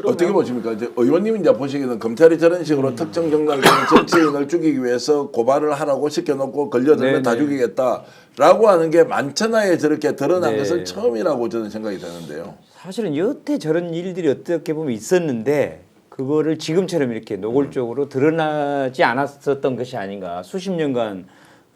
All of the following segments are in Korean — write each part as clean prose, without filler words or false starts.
어떻게 보십니까? 이제 의원님이 이제 보시기에는 검찰이 저런 식으로 특정 정당 정치인을 죽이기 위해서 고발을 하라고 시켜놓고 걸려들면 다 죽이겠다라고 하는 게 만천하에 저렇게 드러난 것은 처음이라고 저는 생각이 되는데요. 사실은 여태 저런 일들이 어떻게 보면 있었는데 그거를 지금처럼 이렇게 노골적으로 드러나지 않았었던 것이 아닌가. 수십 년간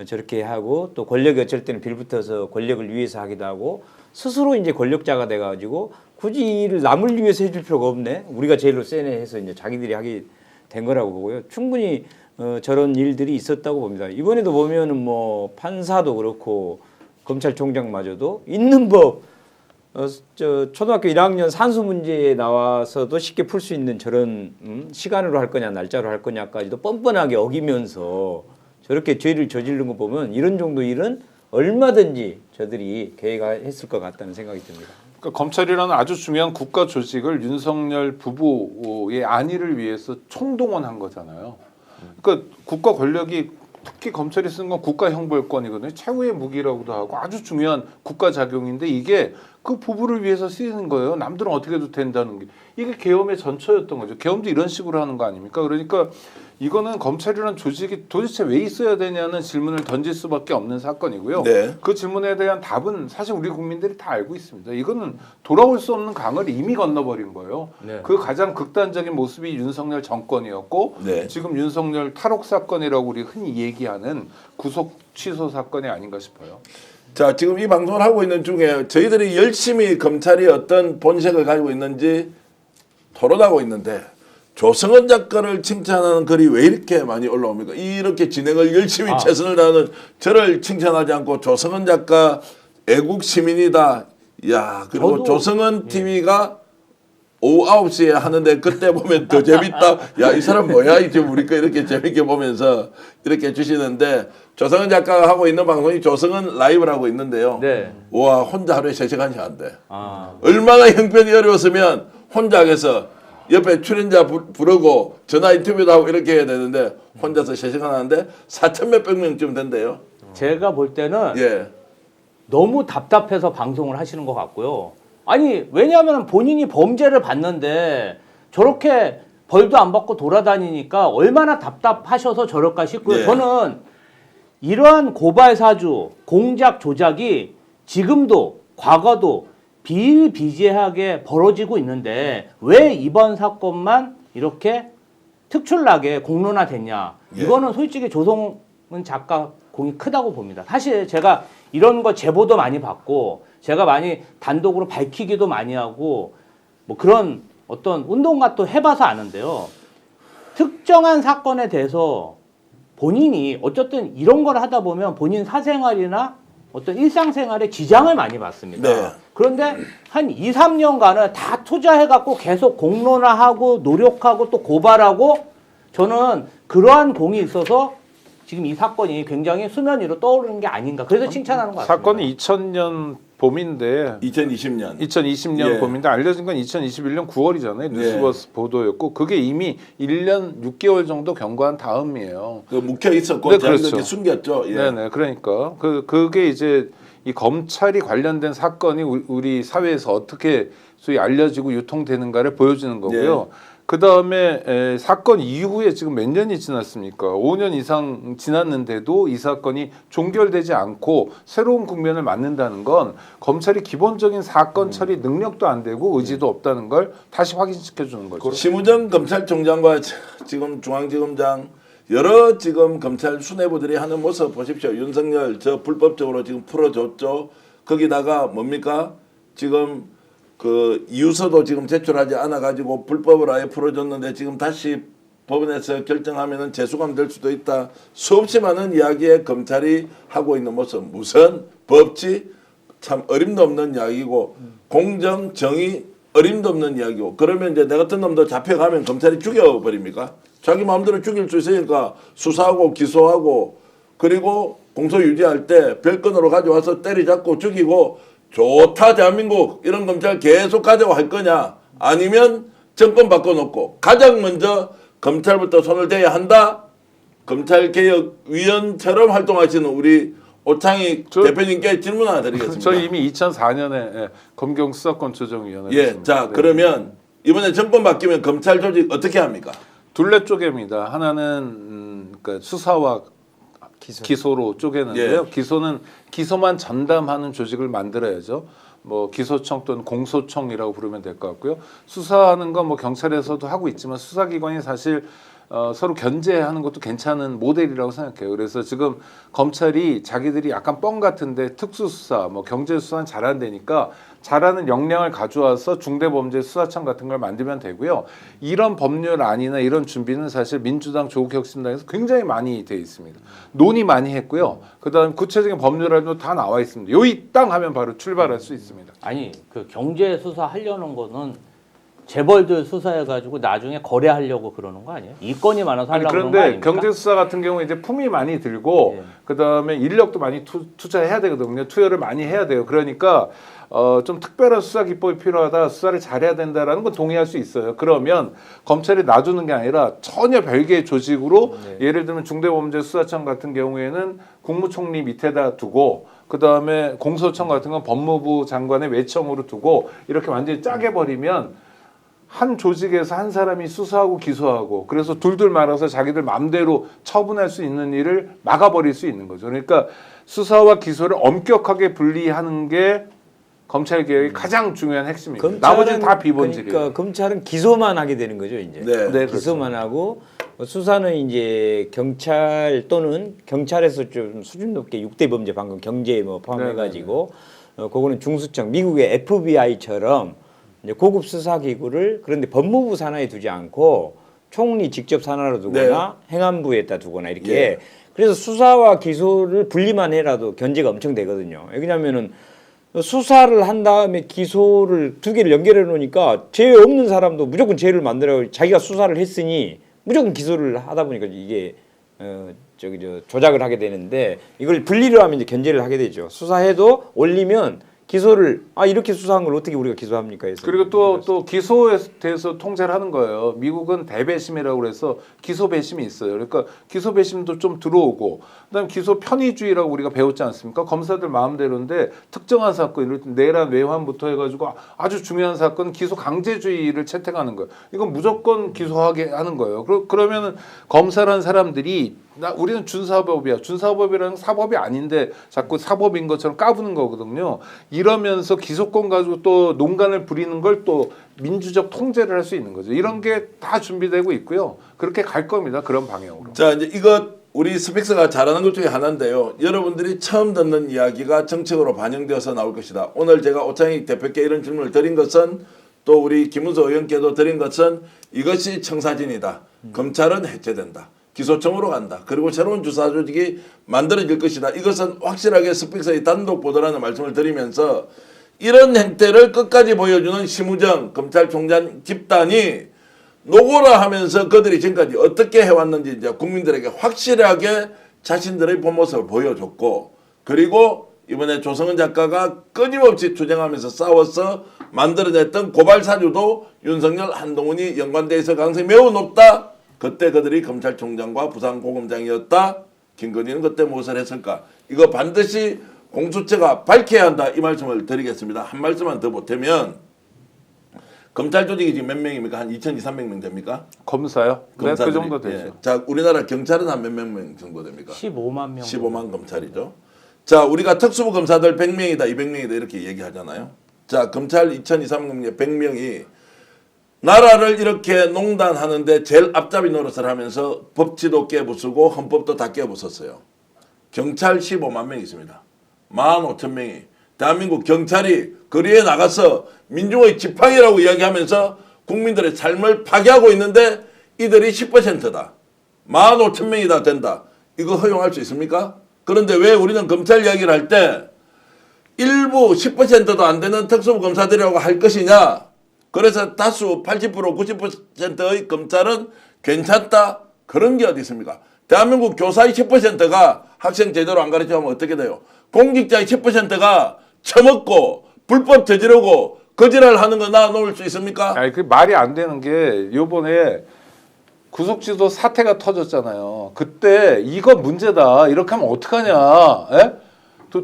저렇게 하고 또 권력이 어쩔 때는 빌붙어서 권력을 위해서 하기도 하고 스스로 이제 권력자가 돼가지고 굳이 일을 남을 위해서 해줄 필요가 없네. 우리가 제일로 세네 해서 이제 자기들이 하게 된 거라고 보고요. 충분히 저런 일들이 있었다고 봅니다. 이번에도 보면은 뭐 판사도 그렇고 검찰총장마저도 있는 법 저 초등학교 1학년 산수 문제에 나와서도 쉽게 풀 수 있는 저런 시간으로 할 거냐 날짜로 할 거냐까지도 뻔뻔하게 어기면서 저렇게 죄를 저지른 거 보면 이런 정도 일은 얼마든지 저들이 계획했을 것 같다는 생각이 듭니다. 그러니까 검찰이라는 아주 중요한 국가 조직을 윤석열 부부의 안위를 위해서 총동원한 거잖아요. 그러니까 국가 권력이 특히 검찰이 쓴 건 국가형벌권이거든요. 최후의 무기라고도 하고 아주 중요한 국가 작용인데 이게 그 부부를 위해서 쓰이는 거예요. 남들은 어떻게 해도 된다는 게. 이게 계엄의 전초였던 거죠. 계엄도 이런 식으로 하는 거 아닙니까? 그러니까 이거는 검찰이라는 조직이 도대체 왜 있어야 되냐는 질문을 던질 수밖에 없는 사건이고요. 네. 그 질문에 대한 답은 사실 우리 국민들이 다 알고 있습니다. 이거는 돌아올 수 없는 강을 이미 건너버린 거예요. 네. 그 가장 극단적인 모습이 윤석열 정권이었고 지금 윤석열 탈옥 사건이라고 우리 흔히 얘기하는 구속 취소 사건이 아닌가 싶어요. 자, 지금 이 방송을 하고 있는 중에 저희들이 열심히 검찰이 어떤 본색을 가지고 있는지 토론하고 있는데 조성은 작가를 칭찬하는 글이 왜 이렇게 많이 올라옵니까? 이렇게 진행을 열심히 최선을 다하는 저를 칭찬하지 않고 조성은 작가 애국 시민이다. 야, 그리고 조성은 TV가 오후 9시에 하는데 그때 보면 더 재밌다. 야, 이 사람 뭐야? 이제 우리 거 이렇게 재밌게 보면서 이렇게 주시는데 조성은 작가가 하고 있는 방송이 조성은 라이브를 하고 있는데요. 네. 와, 혼자 하루에 3시간이 안 돼. 아. 얼마나 형편이 어려웠으면 혼자 해서 옆에 출연자 부르고 전화 인터뷰도 하고 이렇게 해야 되는데 혼자서 3시간 하는데 4천 몇백 명쯤 된대요. 제가 볼 때는 예. 너무 답답해서 방송을 하시는 것 같고요. 아니 왜냐하면 본인이 범죄를 봤는데 저렇게 벌도 안 받고 돌아다니니까 얼마나 답답하셔서 저럴까 싶고요. 예. 저는 이러한 고발 사주, 공작 조작이 지금도 과거도 비일비재하게 벌어지고 있는데 왜 이번 사건만 이렇게 특출나게 공론화됐냐. 예. 이거는 솔직히 조성은 작가 공이 크다고 봅니다. 사실 제가 이런 거 제보도 많이 받고 제가 많이 단독으로 밝히기도 많이 하고 뭐 그런 어떤 운동가 또 해봐서 아는데요. 특정한 사건에 대해서 본인이 어쨌든 이런 걸 하다 보면 본인 사생활이나 어떤 일상생활에 지장을 많이 받습니다. 네. 그런데 한 2, 3년간은 다 투자해갖고 계속 공론화하고 노력하고 또 고발하고 저는 그러한 공이 있어서 지금 이 사건이 굉장히 수면 위로 떠오르는 게 아닌가. 그래서 칭찬하는 것 같습니다. 사건이 2000년 봄인데 2020년. 2020년 예. 봄인데 알려진 건 2021년 9월이잖아요. 뉴스버스 보도였고 그게 이미 1년 6개월 정도 경과한 다음이에요. 그 묵혀 있었고 네, 자기들이 그렇죠. 숨겼죠. 예. 네네. 그러니까 그게 이제 이 검찰이 관련된 사건이 우리 사회에서 어떻게 소위 알려지고 유통되는가를 보여주는 거고요. 그 다음에 사건 이후에 지금 몇 년이 지났습니까? 5년 이상 지났는데도 이 사건이 종결되지 않고 새로운 국면을 맞는다는 건 검찰이 기본적인 사건 처리 능력도 안 되고 의지도 없다는 걸 다시 확인시켜 주는 거죠. 심우정 검찰총장과 지금 중앙지검장 여러 지금 검찰 수뇌부들이 하는 모습 보십시오. 윤석열 저 불법적으로 지금 풀어줬죠. 거기다가 뭡니까? 지금 그 이유서도 지금 제출하지 않아 가지고 불법을 아예 풀어줬는데 지금 다시 법원에서 결정하면은 재수감 될 수도 있다. 수없이 많은 이야기에 검찰이 하고 있는 모습 무슨 법치 참 어림도 없는 이야기고 공정 정의 어림도 없는 이야기고 그러면 이제 내 같은 놈도 잡혀가면 검찰이 죽여버립니까? 자기 마음대로 죽일 수 있으니까 수사하고 기소하고 그리고 공소 유지할 때 별건으로 가져와서 때리잡고 죽이고 좋다 대한민국 이런 검찰 계속 가져고 할 거냐 아니면 정권 바꿔놓고 가장 먼저 검찰부터 손을 대야 한다. 검찰개혁위원처럼 활동하시는 우리 오창희 대표님께 질문 하나 드리겠습니다. 저희 이미 2004년에 검경수사권 조정위원회 예, 자 그러면 이번에 정권 바뀌면 검찰 조직 어떻게 합니까? 둘레 쪼개입니다. 하나는 그러니까 수사와 기소로 쪼개는데요. 예. 기소는 기소만 전담하는 조직을 만들어야죠. 뭐 기소청 또는 공소청이라고 부르면 될 것 같고요. 수사하는 건 뭐 경찰에서도 하고 있지만 수사기관이 사실 서로 견제하는 것도 괜찮은 모델이라고 생각해요. 그래서 지금 검찰이 자기들이 약간 뻥 같은데 특수수사, 뭐 경제수사는 잘한다니까 잘하는 역량을 가져와서 중대범죄수사청 같은 걸 만들면 되고요. 이런 법률안이나 이런 준비는 사실 민주당 조국혁신당에서 굉장히 많이 돼 있습니다. 논의 많이 했고요. 그다음 구체적인 법률안도 다 나와 있습니다. 요이 땅 하면 바로 출발할 수 있습니다. 아니 그 경제 수사 하려는 거는 재벌들 수사해가지고 나중에 거래하려고 그러는 거 아니에요? 이건이 많아서 아니 하려고 그러는 거 그런데 아닙니까? 경제 수사 같은 경우에 이제 품이 많이 들고 예. 그다음에 인력도 많이 투자해야 되거든요. 투여를 많이 해야 돼요. 그러니까 좀 특별한 수사 기법이 필요하다. 수사를 잘해야 된다라는 건 동의할 수 있어요. 그러면 검찰이 놔두는 게 아니라 전혀 별개의 조직으로 예를 들면 중대범죄수사청 같은 경우에는 국무총리 밑에다 두고 그다음에 공소청 같은 건 법무부 장관의 외청으로 두고 이렇게 완전히 짜게 버리면 한 조직에서 한 사람이 수사하고 기소하고 그래서 둘둘 말아서 자기들 마음대로 처분할 수 있는 일을 막아버릴 수 있는 거죠. 그러니까 수사와 기소를 엄격하게 분리하는 게 검찰 개혁의 가장 중요한 핵심입니다. 나머지는 다 비본질이에요. 그러니까 검찰은 기소만 하게 되는 거죠, 이제. 네. 네, 기소만 하고 수사는 이제 경찰 또는 경찰에서 좀 수준 높게 6대 범죄 방금 경제 뭐 포함해가지고 그거는 중수청 미국의 FBI처럼 이제 고급 수사 기구를 그런데 법무부 산하에 두지 않고 총리 직접 산하로 두거나 행안부에다 두거나 이렇게 예. 그래서 수사와 기소를 분리만 해라도 견제가 엄청 되거든요. 왜냐하면은 수사를 한 다음에 기소를 두 개를 연결해 놓으니까 죄 없는 사람도 무조건 죄를 만들어 자기가 수사를 했으니 무조건 기소를 하다 보니까 이게 조작을 하게 되는데 이걸 분리를 하면 이제 견제를 하게 되죠. 수사해도 올리면 기소를 이렇게 수사한 걸 어떻게 우리가 기소합니까? 해서 그리고 또 기소에 대해서 통제를 하는 거예요. 미국은 대배심이라고 그래서 기소 배심이 있어요. 그러니까 기소 배심도 좀 들어오고 그다음 기소 편의주의라고 우리가 배웠지 않습니까? 검사들 마음대로인데 특정한 사건, 이럴 때 내란 외환부터 해가지고 아주 중요한 사건 기소 강제주의를 채택하는 거예요. 이건 무조건 기소하게 하는 거예요. 그러면은 검사라는 사람들이 우리는 준사법이야. 준사법이라는 사법이 아닌데 자꾸 사법인 것처럼 까부는 거거든요. 이러면서 기소권 가지고 또 농간을 부리는 걸 또 민주적 통제를 할 수 있는 거죠. 이런 게 다 준비되고 있고요. 그렇게 갈 겁니다. 그런 방향으로. 자, 이제 이거 우리 스펙스가 잘하는 것 중에 하나인데요. 여러분들이 처음 듣는 이야기가 정책으로 반영되어서 나올 것이다. 오늘 제가 오창익 대표께 이런 질문을 드린 것은 또 우리 김문수 의원께도 드린 것은 이것이 청사진이다. 검찰은 해체된다. 기소청으로 간다. 그리고 새로운 수사 조직이 만들어질 것이다. 이것은 확실하게 스픽스의 단독 보도라는 말씀을 드리면서 이런 행태를 끝까지 보여주는 심우정 검찰총장 집단이 노고라 하면서 그들이 지금까지 어떻게 해왔는지 이제 국민들에게 확실하게 자신들의 본 모습을 보여줬고 그리고 이번에 조성은 작가가 끊임없이 투쟁하면서 싸워서 만들어냈던 고발 사주도 윤석열, 한동훈이 연관되어 있을 가능성이 매우 높다. 그때 그들이 검찰총장과 부산고검장이었다. 김건희는 그때 무엇을 했을까? 이거 반드시 공수처가 밝혀야 한다. 이 말씀을 드리겠습니다. 한 말씀만 더 보태면 검찰 조직이 지금 몇 명입니까? 한 2,200~300명 됩니까? 검사요? 네, 그 검사들이. 정도 되죠. 예. 자, 우리나라 경찰은 한 몇몇 명 정도 됩니까? 15만 명. 15만 검찰이죠. 자, 우리가 특수부 검사들 100명이다, 200명이다 이렇게 얘기하잖아요. 자, 검찰 2,200~300명 100명이 나라를 이렇게 농단하는데 제일 앞잡이 노릇을 하면서 법치도 깨부수고 헌법도 다 깨부쉈어요. 경찰 15만 명 있습니다. 15,000명이 대한민국 경찰이 거리에 나가서 민중의 지팡이라고 이야기하면서 국민들의 삶을 파괴하고 있는데 이들이 10%다. 15,000명이 다 된다. 이거 허용할 수 있습니까? 그런데 왜 우리는 검찰 이야기를 할 때 일부 10%도 안 되는 특수부 검사들이라고 할 것이냐? 그래서 다수 80% 90%의 검찰은 괜찮다. 그런 게 어디 있습니까? 대한민국 교사의 10%가 학생 제대로 안 가르치면 어떻게 돼요? 공직자의 10%가 처먹고 불법 저지르고 거짓말 하는 거 놔놓을 수 있습니까? 아니 그 말이 안 되는 게 요번에 구속지도 사태가 터졌잖아요. 그때 이거 문제다. 이렇게 하면 어떡하냐. 에?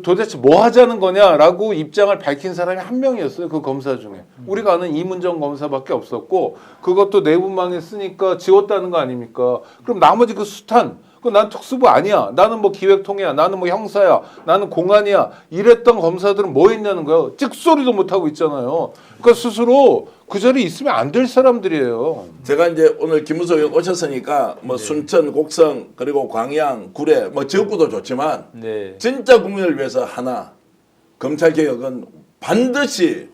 도대체 뭐 하자는 거냐라고 입장을 밝힌 사람이 한 명이었어요. 그 검사 중에. 우리가 아는 이문정 검사밖에 없었고 그것도 내부망에 쓰니까 지웠다는 거 아닙니까? 그럼 나머지 그 숱한 난 특수부 아니야. 나는 뭐 기획통이야. 나는 뭐 형사야. 나는 공안이야. 이랬던 검사들은 뭐 했냐는 거예요. 찍소리도 못하고 있잖아요. 그러니까 스스로 그 자리에 있으면 안 될 사람들이에요. 제가 이제 오늘 김문수 의원 오셨으니까 뭐 순천, 곡성, 그리고 광양, 구례 뭐 지역구도 좋지만 네. 진짜 국민을 위해서 하나 검찰 개혁은 반드시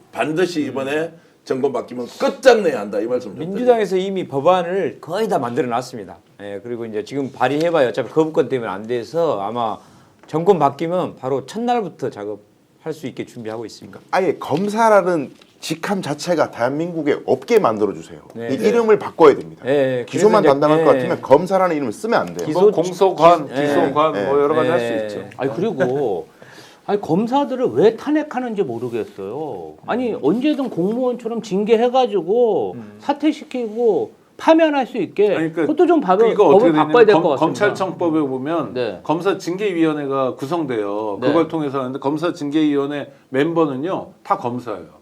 이번에 정권 바뀌면 끝장내야 한다 이 말씀 좀 드립니다. 민주당에서 이미 법안을 거의 다 만들어 놨습니다. 예, 그리고 이제 지금 발의해봐야 어차피 거부권 때문에 안 돼서 아마 정권 바뀌면 바로 첫날부터 작업할 수 있게 준비하고 있습니다. 아예 검사라는 직함 자체가 대한민국에 없게 만들어 주세요. 네. 이 이름을 바꿔야 됩니다. 예, 기소만 그래서 이제, 담당할 것 예. 같으면 검사라는 이름을 쓰면 안 돼요. 기소- 공소관, 예. 기소관 뭐 여러 가지 할 수 예. 있죠. 아니 그리고 아니 검사들을 왜 탄핵하는지 모르겠어요. 아니 언제든 공무원처럼 징계해가지고 사퇴시키고 파면할 수 있게 아니, 그것도 좀 이거 법을 어떻게 바꿔야 될 것 되냐면 같습니다. 검찰청법에 보면 네. 검사 징계위원회가 구성돼요. 네. 그걸 통해서 하는데 검사 징계위원회 멤버는요 다 검사예요.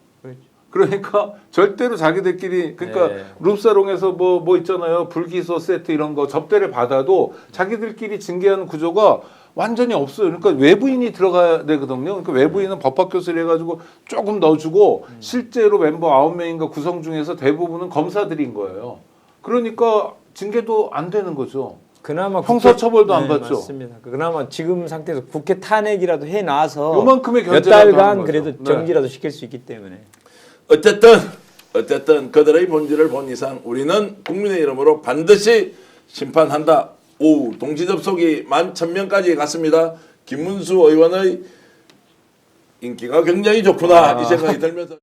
그러니까 절대로 자기들끼리 그러니까 네. 룸사롱에서 뭐 있잖아요. 불기소 세트 이런 거 접대를 받아도 자기들끼리 징계하는 구조가 완전히 없어요. 그러니까 외부인이 들어가야 되거든요. 그러니까 외부인은 법학교수를 해가지고 조금 넣어주고 실제로 멤버 9명인가 구성 중에서 대부분은 검사들인 거예요. 그러니까 징계도 안 되는 거죠. 그나마 형사처벌도 안 받죠. 맞습니다. 그나마 지금 상태에서 국회 탄핵이라도 해 놔서 요만큼의 몇 견제라도 하는 달간 거죠. 그래도 네. 정지라도 시킬 수 있기 때문에. 어쨌든 그들의 본질을 본 이상 우리는 국민의 이름으로 반드시 심판한다. 오, 동시 접속이 11,000명까지 갔습니다. 김문수 의원의 인기가 굉장히 좋구나 이 생각이 들면서